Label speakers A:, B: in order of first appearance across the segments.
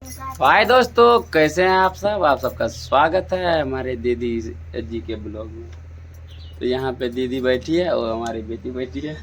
A: हाय दोस्तों, कैसे हैं आप सब। आप सबका स्वागत है हमारे दीदी जी के ब्लॉग में। तो यहाँ पे दीदी बैठी है और हमारी बेटी बैठी है।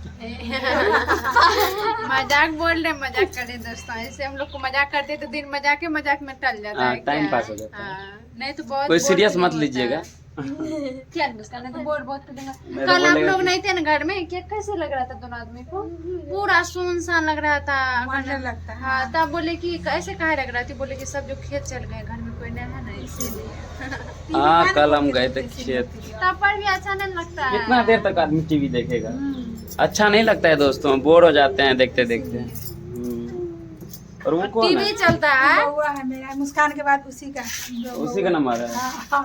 B: मजाक बोल रहे, मजाक कर रहे दोस्तों। ऐसे हम लोग को मजाक करते तो दिन मजाक में टल जाता है।
A: टाइम पास हो जाता है।
B: नहीं तो बहुत
A: कोई सीरियस मत लीजिएगा।
B: क्या मुस्कान तो बोल बहुत
A: मैं
B: कल
A: तो
B: हम
A: बोलेगा
B: लोग नहीं थे ना घर में। क्या कैसे लग रहा था दोनों आदमी को, पूरा सुनसान लग रहा था।
C: लगता है।
B: हाँ, तब बोले कि कैसे काहे लग रहा थी। बोले कि सब जो खेत चल गए, घर में कोई नहीं है ना, इसीलिए।
A: हाँ, कल हम गए थे खेत।
B: तब पर भी अच्छा नहीं लगता है।
A: कितना देर तक आदमी टीवी देखेगा। अच्छा नहीं लगता है दोस्तों, बोर हो जाते हैं देखते देखते। और वो कौन
B: टीवी
A: है?
B: चलता है,
C: हुआ है मेरा मुस्कान के बाद उसी का
A: नंबर है।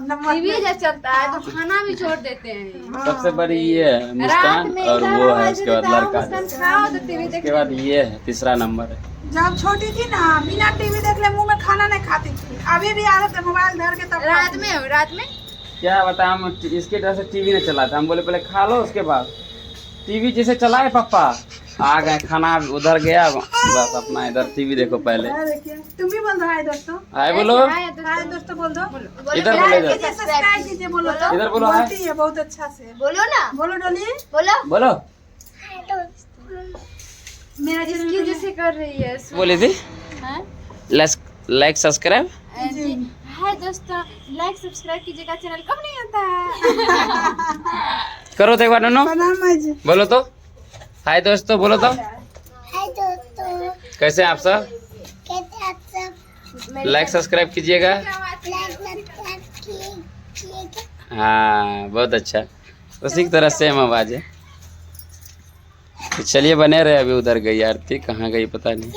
C: नंबर
B: टीवी जब चलता है तो खाना भी छोड़ देते हैं।
A: सबसे बड़ी ये है
B: रात
A: मुस्कान,
B: में
A: और
B: इधर
A: वो है
B: आवाज
A: उसके बाद
B: देता है,
A: लड़का।
B: मुस्कान खाओ तो टीवी
A: उसके
B: देखते
A: बाद ये है तीसरा नंबर है।
C: जब छोटी थी ना, बिना टीवी देख ले मुंह में खाना नहीं खाती थी। अभी भी आदत है मोबाइल धर के तब
B: रात में रात में
A: क्या बता, हम इसके तरह से टीवी नहीं चलाते। हम बोले पहले खा लो, उसके बाद टीवी जैसे चलाए पापा, आ गए खाना उधर गया, बस अपना इधर टीवी देखो पहले।
C: देखिए तुम भी बोल रहा है दोस्तों।
A: हाय बोलो,
C: हाय दोस्तों बोल दो।
A: इधर बोलो, इधर
C: सब्सक्राइब कीजिए, बोलो तो।
A: इधर बोलो, हाय
C: बोलती है बहुत अच्छा से।
B: बोलो ना,
C: बोलो डोली।
B: बोलो।
A: बोलो।
C: मेरा
B: किसकी जैसे कर रही है
A: बोली थी
B: हाँ?
A: Like subscribe.
B: हाय दोस्तों, लाइक सब्सक्राइब कीजिएगा। चैनल कब नहीं आता है।
A: करो तो एक बार नो,
C: प्रणाम जी।
A: बोलो तो। हाय दोस्तों बोलो तो।
D: हाय दोस्तों,
A: कैसे हैं आप सब।
D: कैसे आप सब।
A: लाइक सब्सक्राइब कीजिएगा।
D: लाइक सब्सक्राइब कीजिएगा।
A: हाँ, बहुत अच्छा। उसी की तरह सेम आवाज है। तो चलिए बने रहे। अभी उधर गई आरती, कहाँ गई पता नहीं।